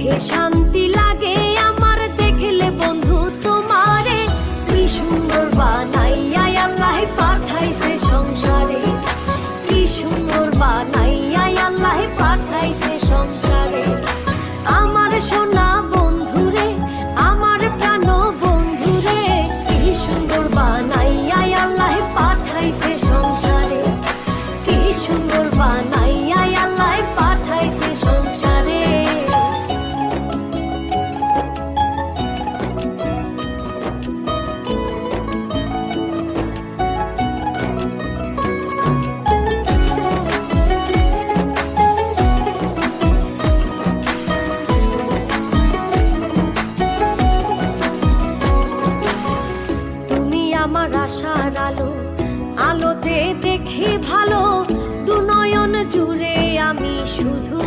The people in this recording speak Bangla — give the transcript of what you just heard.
দেখে শান্তি লাগে আমার, দেখলে বন্ধু তোমারে। কি সুন্দর বানাইয়া আল্লাহ পাঠাইছে সংসারে, কি সুন্দর বানাইয়া আল্লাহ পাঠাইছে সংসারে। আমার সোনা বন্ধুরে, আমার প্রাণ বন্ধুরে, কি সুন্দর বানাইয়া আল্লাহ পাঠাইছে সংসারে, কি সুন্দর বানাইয়া আল্লাহ পাঠাইছে সংসারে। আমার আশার আলো, আলোতে দেখি ভালো, দু নয়ন জুড়ে আমি শুধু